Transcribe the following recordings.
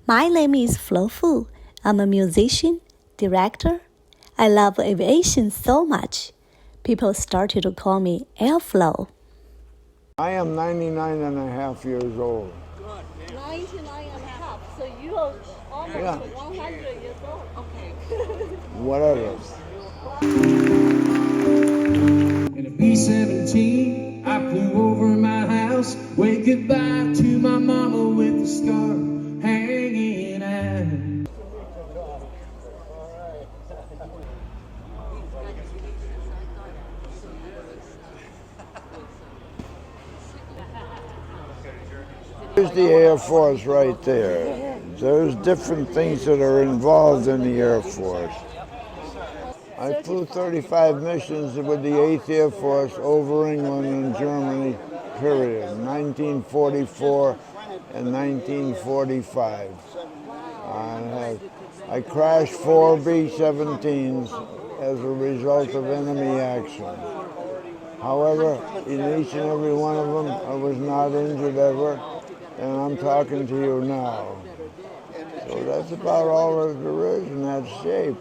My name is Flo Fu. I'm a musician, director. I love aviation so much. People started to call me AirFlo. I am 99 and a half years old. 99 and a half, so you are almost 100 years old. Okay. Whatever. In a B-17, I flew over my house. Wave goodbye to my mama with the scar hanging out. There's the Air Force right there. There's different things that are involved in the Air Force. I flew 35 missions with the 8th Air Force over England and Germany, period, 1944 and 1945. I crashed 4 B-17s as a result of enemy action. However, in each and every one of them, I was not injured ever, and I'm talking to you now. So that's about all that there is in that shape.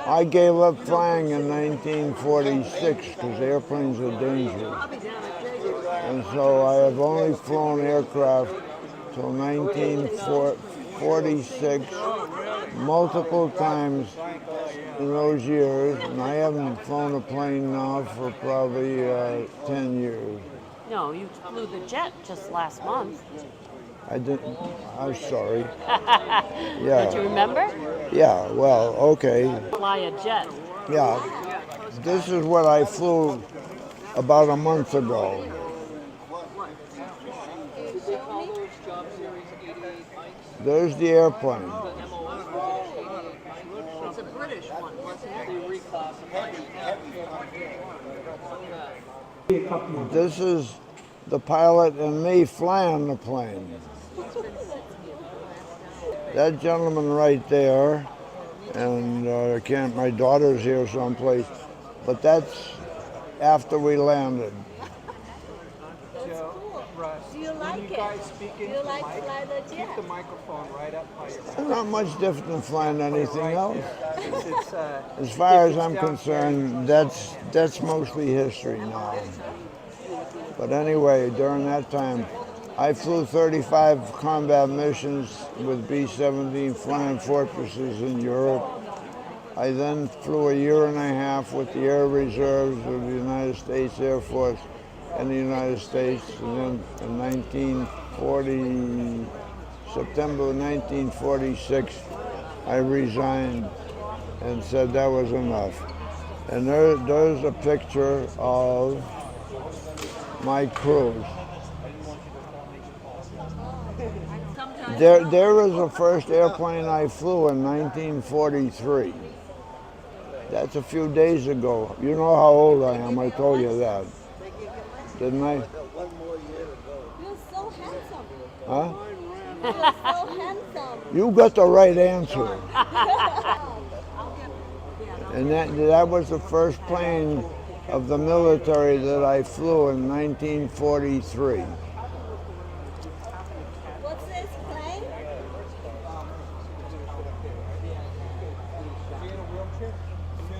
I gave up flying in 1946 because airplanes are dangerous. And so I have only flown aircraft till 1946, multiple times in those years, and I haven't flown a plane now for probably 10 years. No, you flew the jet just last month. I didn't, I'm sorry. Don't you remember? Yeah, well, okay. Fly a jet. Yeah, this is what I flew about a month ago. There's the airplane. It's a British one, wasn't it? This is the pilot and me flying the plane. That gentleman right there, and my daughter's here someplace, but that's after we landed. That's cool. Do you like it? Do you like to fly the jet? Keep the microphone right up by your It's not much different than flying anything else. As far as I'm concerned, that's mostly history now. But anyway, during that time, I flew 35 combat missions with B-17 flying fortresses in Europe. I then flew a year and a half with the Air Reserves of the United States Air Force in the United States, and then in September 1946, I resigned and said that was enough. And there's a picture of my cruise. There is the first airplane I flew in 1943. That's a few days ago. You know how old I am, I told you that. Didn't I? You're so handsome. Huh? You're so handsome. You got the right answer. And that was the first plane of the military that I flew in 1943. What's this plane?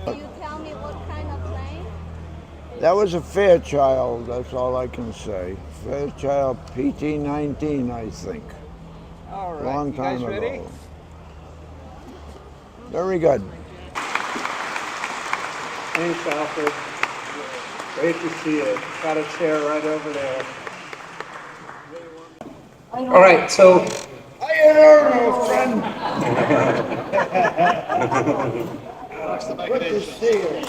Can you tell me what kind of plane? That was a Fairchild, that's all I can say. Fairchild PT-19, I think. All right, Long you guys time ready? ago. Very good. Thanks, Alfred. Great to see you. Got a chair right over there. All right, so. Hi there, old friend. Good to see you.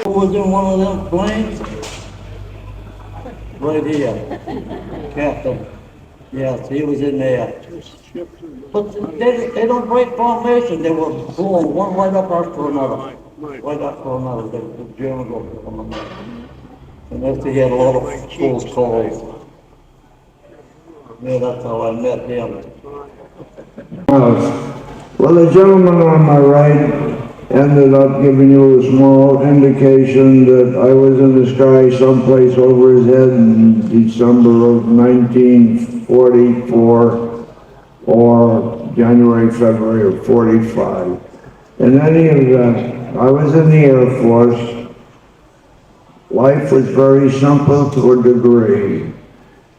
Who was in one of them planes? Right here, Captain. Yes, he was in there. But they don't break formation. They were blowing one right up after another. Right after another. The Germans were coming up. And after he had a lot of close calls. Yeah, that's how I met him. Well, the gentleman on my right ended up giving you a small indication that I was in the sky someplace over his head in December of 1944 or January, February of 45. In any event, I was in the Air Force. Life was very simple to a degree.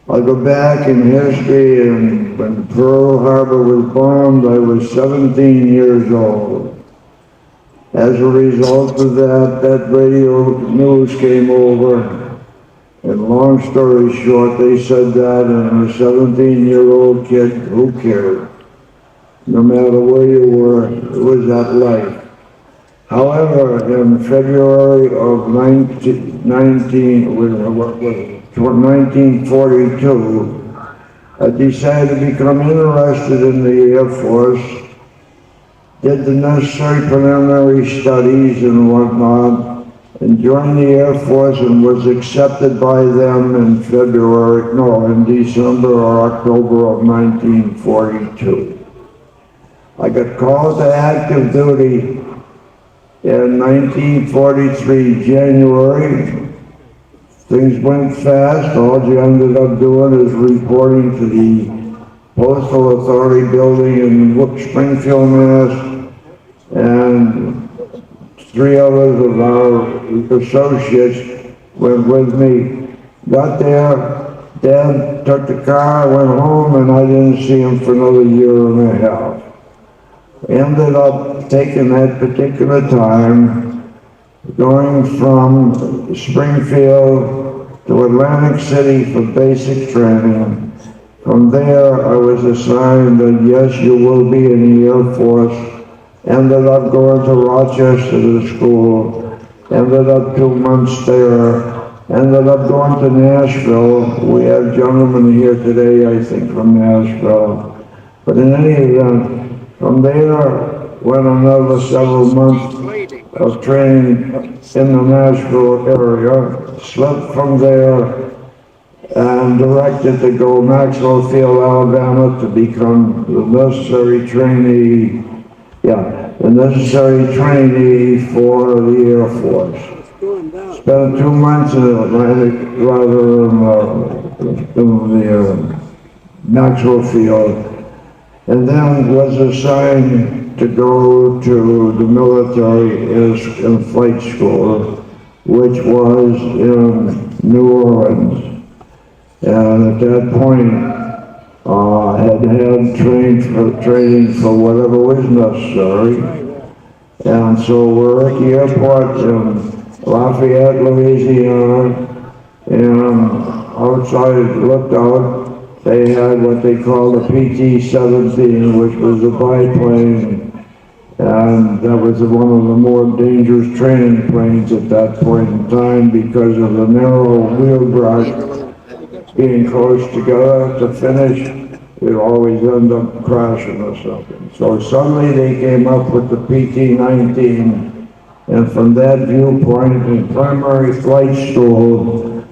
I go back in history, and when Pearl Harbor was bombed, I was 17 years old. As a result of that radio news came over, and long story short, they said that, and a 17-year-old kid, who cared? No matter where you were, it was that life. However, in February of 1942, I decided to become interested in the Air Force, did the necessary preliminary studies and whatnot, and joined the Air Force and was accepted by them in December or October of 1942. I got called to active duty in 1943, January. Things went fast. All you ended up doing is reporting to the Postal Authority building in Springfield, Mass. And 3 others of our associates went with me. Got there, Dad took the car, went home, and I didn't see him for another year and a half. Ended up taking that particular time, going from Springfield to Atlantic City for basic training. From there, I was assigned that yes, you will be in the Air Force. Ended up going to Rochester to school. Ended up 2 months there. Ended up going to Nashville. We have gentlemen here today, I think, from Nashville. But in any event, from there, went another several months of training in the Nashville area, slipped from there, and directed to go Maxwell Field, Alabama to become the necessary trainee, for the Air Force. Spent 2 months in Atlantic, in the Maxwell Field, and then was assigned to go to the military in flight school, which was in New Orleans. And at that point, had training for whatever was necessary. And so we're at the airport in Lafayette, Louisiana, and outside looked out. They had what they called a PT-17, which was a biplane, and that was one of the more dangerous training planes at that point in time because of the narrow wheel brush being close together to finish. We'd always end up crashing or something. So suddenly they came up with the PT-19, and from that viewpoint in primary flight school,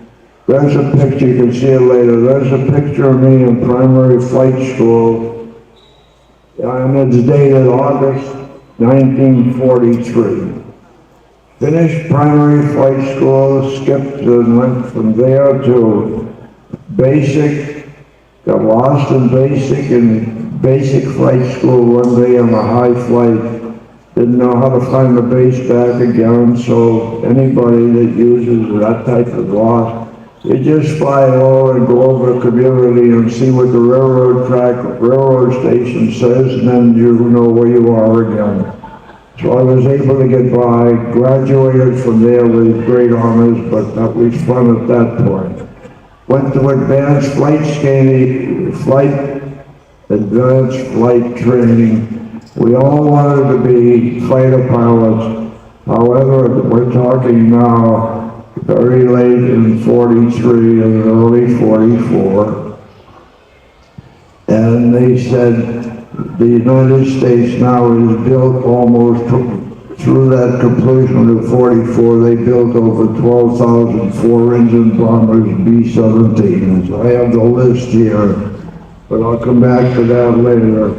there's a picture, you can see it later, there's a picture of me in primary flight school, and it's dated August 1943. Finished primary flight school, skipped and went from there to basic, got lost in basic flight school one day on a high flight. Didn't know how to find the base back again, so anybody that uses that type of loss, you just fly low and go over the community and see what the railroad station says, and then you know where you are again. So I was able to get by, graduated from there with great honors, but that was fun at that point. Went to advanced flight training. We all wanted to be fighter pilots. However, we're talking now very late in 43 and early 44. And they said the United States now is built almost through that completion of 44, they built over 12,000 four-engine bombers, B-17s. I have the list here, but I'll come back to that later.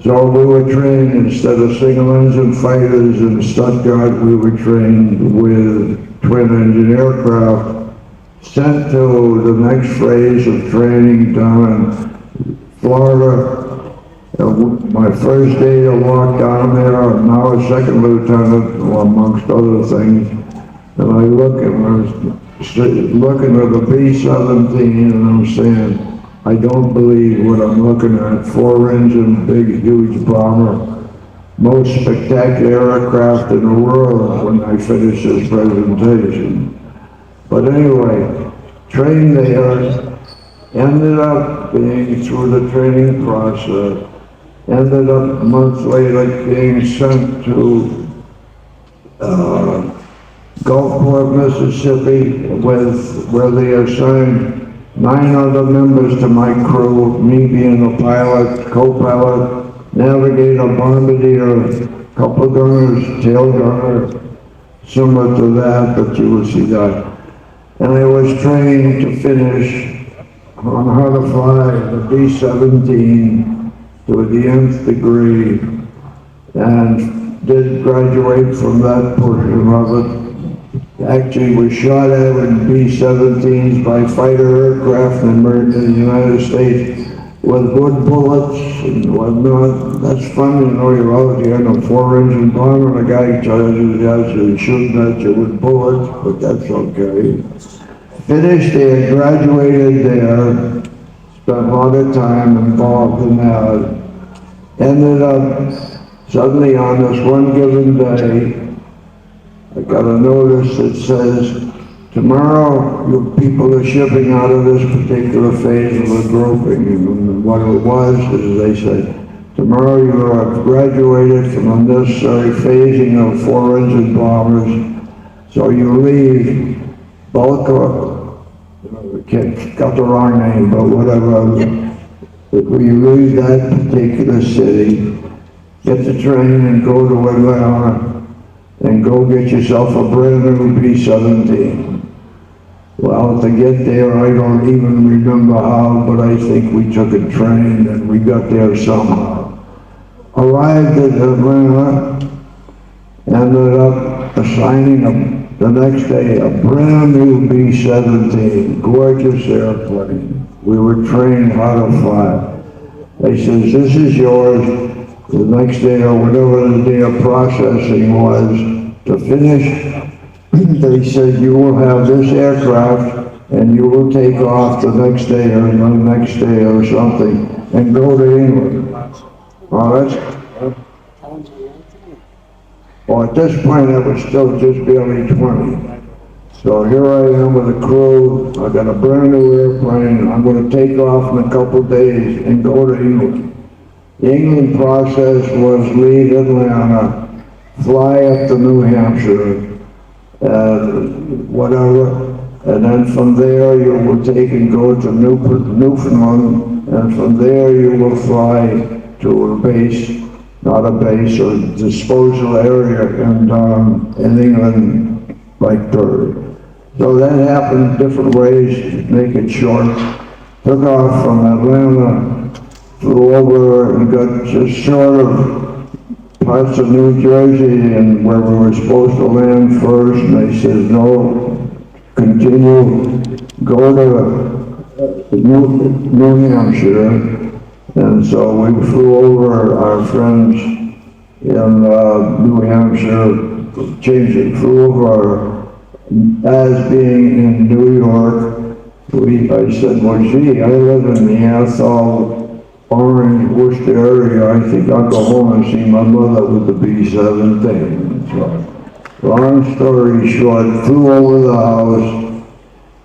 So we were trained, instead of single-engine fighters in Stuttgart, we were trained with twin-engine aircraft, sent to the next phase of training down in Florida. My first day to walk down there, I'm now a second lieutenant, amongst other things, and I look and I was looking at the B-17 and I'm saying, I don't believe what I'm looking at. 4-engine, big, huge bomber, most spectacular aircraft in the world when I finished this presentation. But anyway, trained there, ended up being through the training process, ended up months later being sent to Gulfport, Mississippi, where they assigned 9 other members to my crew, me being a pilot, co-pilot, navigator, bombardier, couple gunners, tail gunner, similar to that, but you will see that. And I was trained to finish on how to fly the B-17 to the nth degree, and did graduate from that portion of it. Actually was shot at in B-17s by fighter aircraft in the United States with good bullets and whatnot. That's fun, you know, you're out here in a 4-engine bomber and a guy charges at you and shooting at you with bullets, but that's okay. Finished there, graduated there, spent a lot of time involved in that. Ended up suddenly on this one given day, I got a notice that says, tomorrow you people are shipping out of this particular phase of the grouping. And what it was is they said, tomorrow you are graduated from the necessary phasing of 4-engine bombers, so you leave got the wrong name, but whatever. You leave that particular city, get the train and go to Atlanta, and go get yourself a brand new B-17. Well, to get there, I don't even remember how, but I think we took a train and we got there somehow. Arrived at Atlanta, ended up assigning the next day a brand new B-17, gorgeous airplane. We were trained how to fly. They says, this is yours. The next day, or whatever the day of processing was, to finish, they said, you will have this aircraft and you will take off the next day or the next day or something and go to England. Well, at this point, I was still just barely 20. So here I am with a crew. I got a brand new airplane. I'm going to take off in a couple days and go to England. The England process was leave Atlanta, fly up to New Hampshire, whatever, and then from there you will take and go to Newfoundland, and from there you will fly to a base, not a base, a disposal area in England, like Perry. So that happened different ways, to make it short. Took off from Atlanta, flew over and got just short of parts of New Jersey and where we were supposed to land first, and they said, no, continue, go to New Hampshire. And so we flew over our friends in New Hampshire, changed it, flew over as being in New York. I said, well, gee, I live in the Athol, Orange, Worcester area. I think I'll go home and see my mother with the B-17. So, long story short, flew over the house,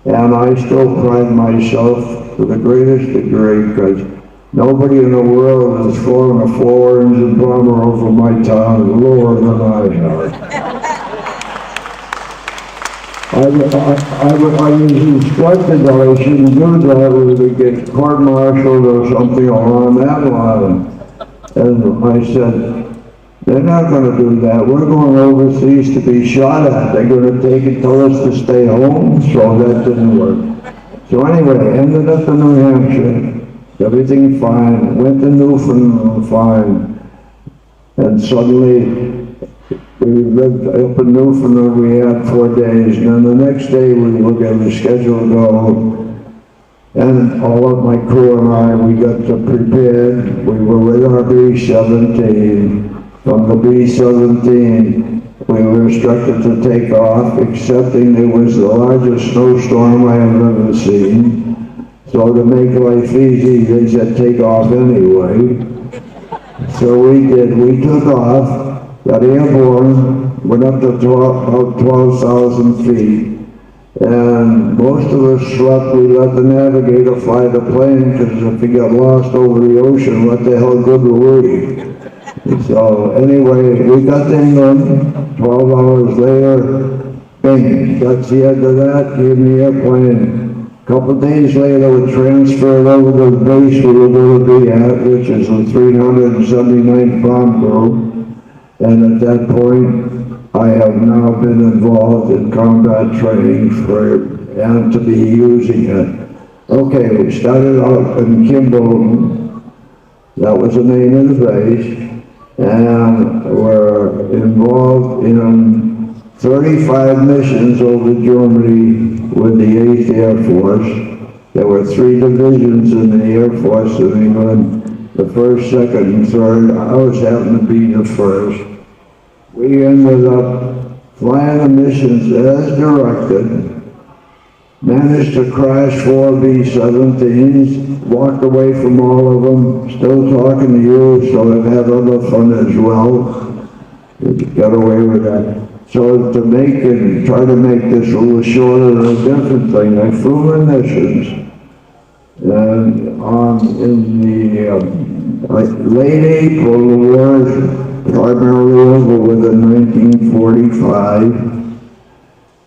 and I still pride myself to the greatest degree because nobody in the world has flown a 4-engine bomber over my town lower than I have. I was instructed that I shouldn't do that, or we get court-martialed or something along that line. And I said, they're not going to do that. We're going overseas to be shot at. They're going to take it, tell us to stay home, so that didn't work. So anyway, ended up in New Hampshire, everything fine. Went to Newfoundland fine. And suddenly, we lived up in Newfoundland, we had 4 days. And then the next day, we were getting scheduled to go. And all of my crew and I, we got prepared. We were with our B-17. From the B-17, we were instructed to take off, excepting it was the largest snowstorm I have ever seen. So to make life easy, they said take off anyway. So we did. We took off, got airborne, went up to about 12,000 feet. And most of us slept. We let the navigator fly the plane, because if he got lost over the ocean, what the hell good were we? So anyway, we got to England. 12 hours later, bing, got the end of that, gave me the airplane. A couple of days later, we transferred over to the base we were going to be at, which is the 379th Bomb Group. And at that point, I have now been involved in combat training and to be using it. Okay, we started out in Kimbo. That was the name of the base. And we're involved in 35 missions over Germany with the 8th Air Force. There were 3 divisions in the Air Force in England, the 1st, 2nd, and 3rd. Ours happened to be the 1st. We ended up flying the missions as directed, managed to crash 4 B-17s, walked away from all of them, still talking to you, so I've had other fun as well. Got away with that. So to try to make this a little shorter, a different thing, I flew the missions, and in the late April, the war is primarily over with in 1945.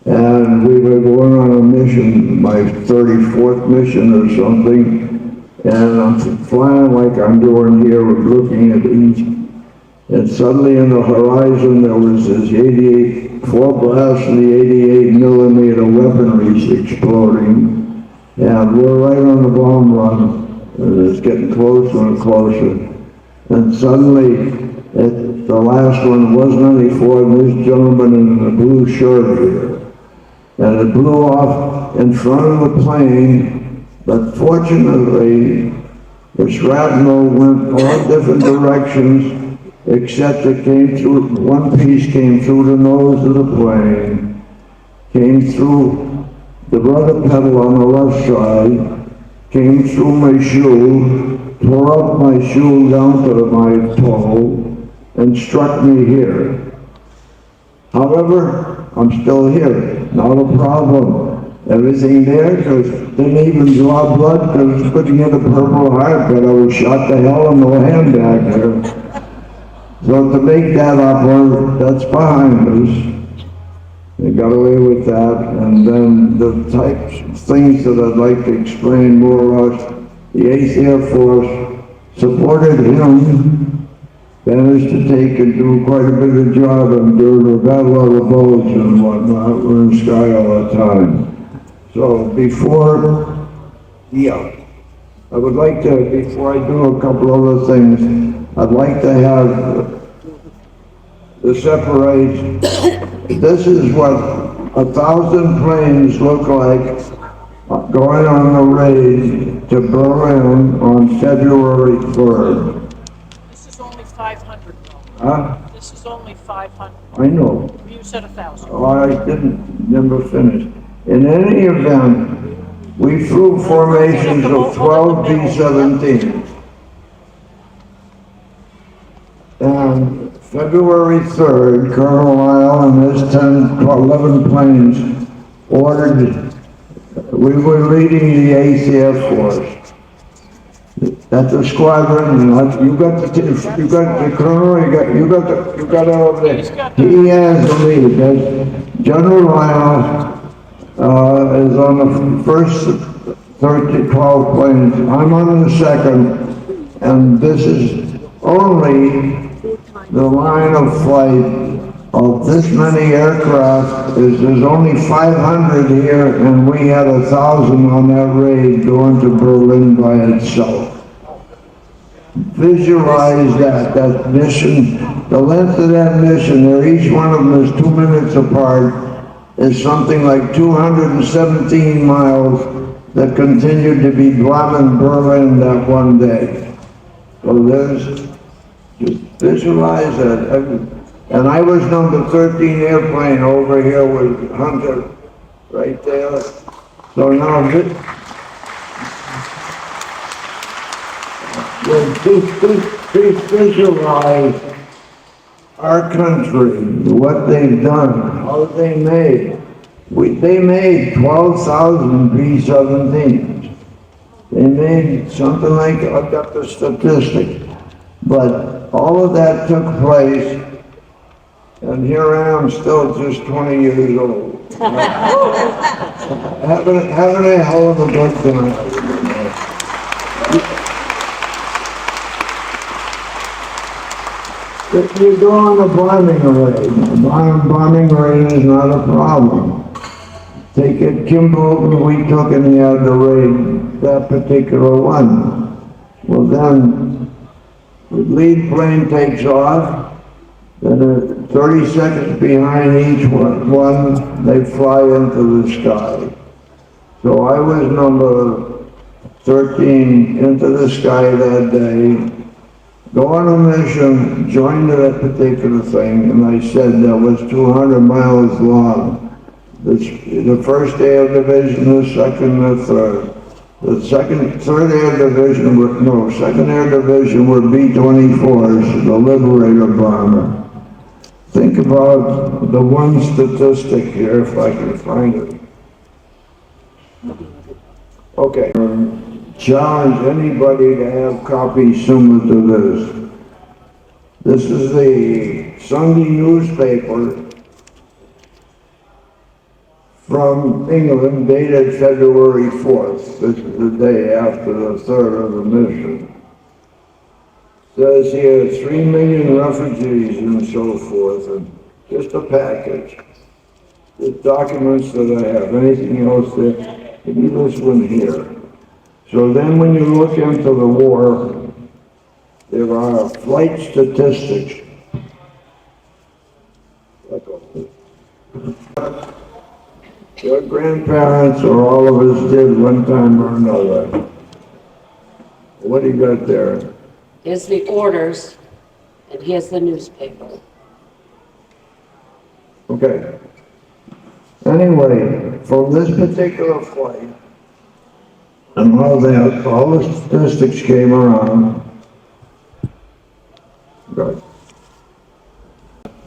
And we were going on a mission, my 34th mission or something, and I'm flying like I'm doing here, looking at east. And suddenly in the horizon there was this 4 blasts of the 88 millimeter weaponry exploding. And we're right on the bomb run, and it's getting closer and closer. And suddenly, the last one wasn't any for this gentleman in a blue shirt here. And it blew off in front of the plane, but fortunately, the shrapnel went all different directions, except it came through, one piece came through the nose of the plane, came through the rudder pedal on the left side, came through my shoe, tore up my shoe down to my toe, and struck me here. However, I'm still here, not a problem. Everything there, because didn't even draw blood, because I couldn't get a purple heart, but I was shot to hell in the hand back there. So to make that up, that's behind us. They got away with that, and then the types of things that I'd like to explain more or less, the 8th Air Force supported him, managed to take and do quite a bit of job and do the Battle of the Bulge and whatnot. We're in the sky all the time. So before I would like to, before I do a couple other things, I'd like to have the separate, this is what 1,000 planes look like going on the raid to Berlin on February 3rd. This is only 500, though. Huh? This is only 500. I know. You said 1,000. Oh, I never finished. In any event, we flew formations of 12 B-17s. And February 3rd, Colonel Lyle and his 11 planes ordered, we were leading the 8th Air Force. That's the squadron, you got the colonel, you got it over there. He has the lead. General Lyle is on the first 12 planes. I'm on the second, and this is only the line of flight of this many aircraft. There's only 500 here, and we had 1,000 on that raid going to Berlin by itself. visualize that mission, the length of that mission, there each one of them is 2 minutes apart, is something like 217 miles that continued to be Bremen-Berlin that one day. So there's, just visualize that. And I was number 13 airplane over here with Hunter right there. So now just visualize our country, what they've done, how they made. They made 12,000 B-17s. They made something like, I've got the statistics, but all of that took place, and here I am still just 20 years old. having a hell of a good time. If you go on a bombing raid, bombing raid is not a problem. Take it, Kimball, we took and he had to raid that particular one. Well then, the lead plane takes off, then 30 seconds behind each one, they fly into the sky. So I was number 13 into the sky that day, go on a mission, join that particular thing, and I said that was 200 miles long. The first air division, the second, the third. Third air division, second air division were B-24s, the Liberator bomber. Think about the one statistic here, if I can find it. Okay. Challenge anybody to have copies similar to this. This is the Sunday newspaper from England, dated February 4th. This is the day after the third of the mission. Says here, 3 million refugees and so forth, and just a package. The documents that I have, anything else there, maybe this one here. So then when you look into the war, there are flight statistics. Your grandparents or all of us did one time or another. What do you got there? Here's the orders, and here's the newspaper. Okay. Anyway, from this particular flight, and all the statistics came around. Good.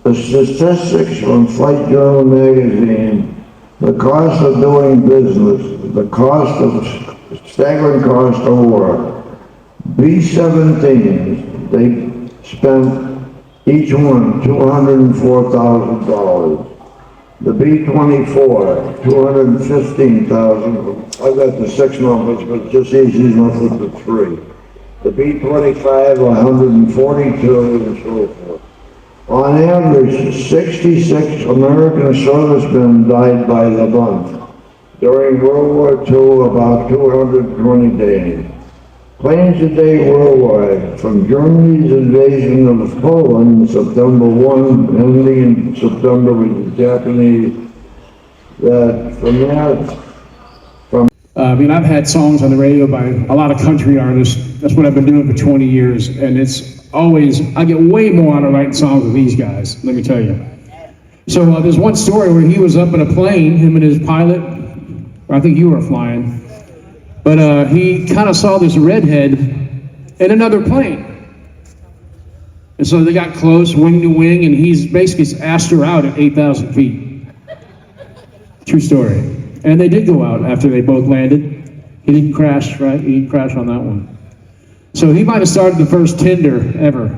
The statistics from Flight Journal magazine, the cost of doing business, the cost of, staggering cost of war. B-17s, they spent each one $204,000. The B-24, 215,000. I've got the 6 numbers, but it's just easy enough with the 3. The B-25, 142, and so forth. On average, 66 American servicemen died by the month. During World War II, about 220 days. Planes a day worldwide, from Germany's invasion of Poland, September 1, ending in September with the Japanese, that from that, I've had songs on the radio by a lot of country artists. That's what I've been doing for 20 years, and it's always, I get way more out of writing songs with these guys, let me tell you. So there's one story where he was up in a plane, him and his pilot, or I think you were flying, but he kind of saw this redhead in another plane. And so they got close, wing to wing, and he's basically asked her out at 8,000 feet. True story. And they did go out after they both landed. He didn't crash, right? He didn't crash on that one. So he might have started the first Tinder ever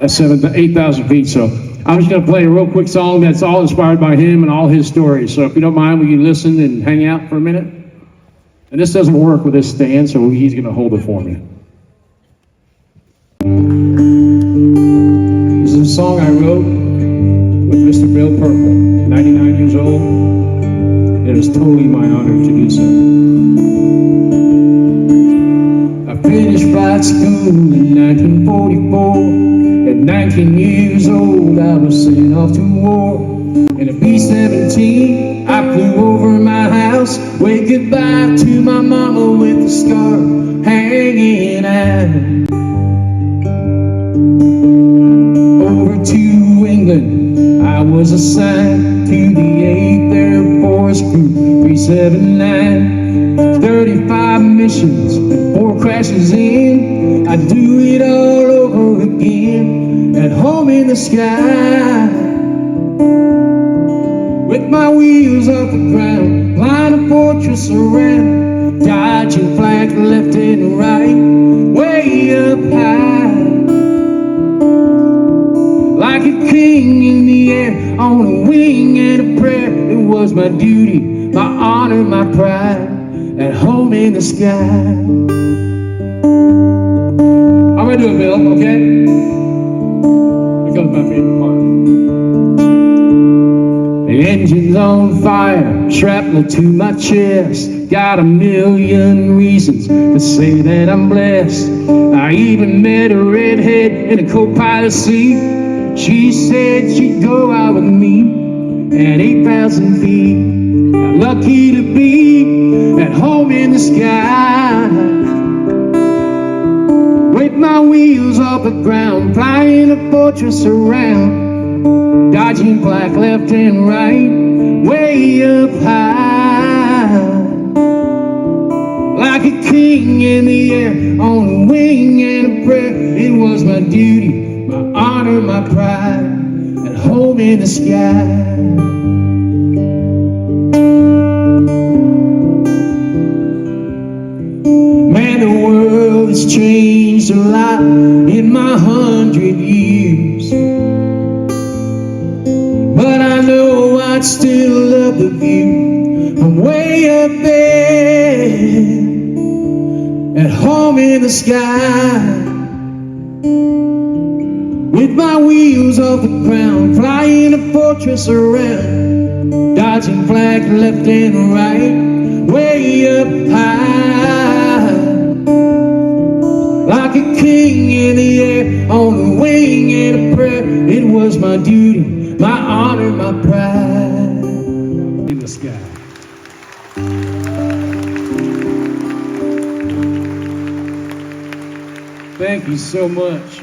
at 8,000 feet. So I'm just going to play a real quick song that's all inspired by him and all his stories. So if you don't mind, will you listen and hang out for a minute? And this doesn't work with this stand, so he's going to hold it for me. This is a song I wrote with Mr. Bill Purple, 99 years old. It is totally my honor to do so. I finished by high school in 1944. At 19 years old, I was sent off to war. In a B-17, I flew over my house, waved goodbye to my mama with the scar hanging out. Over to England, I was assigned to the 8th Air Force Group 379. 35 missions, 4 crashes in. I'd do it all over again, at home in the sky, with my wheels off the ground, flying a fortress around, dodging flags left and right, way up high, like a king in the air, on a wing and a prayer. It was my duty, my honor, my pride, at home in the sky. I'm gonna do it, Bill, okay? Here comes my favorite part. The engine's on fire, shrapnel to my chest. Got a million reasons to say that I'm blessed. I even met a redhead in a co-pilot seat. She said she'd go out with me at 8,000 feet. Lucky to be at home in the sky, with my wheels off the ground, flying a fortress around, dodging black left and right, way up high, like a king in the air, on a wing and a prayer. It was my duty, my honor, my pride, at home in the sky. Man, the world has changed a lot in my 100 years, but I know I'd still love the view from way up there, at home in the sky, with my wheels off the ground, flying a fortress around, dodging flags left and right, way up high, like a king in the air, on a wing and a prayer. It was my duty, my honor, my pride, in the sky. Thank you so much.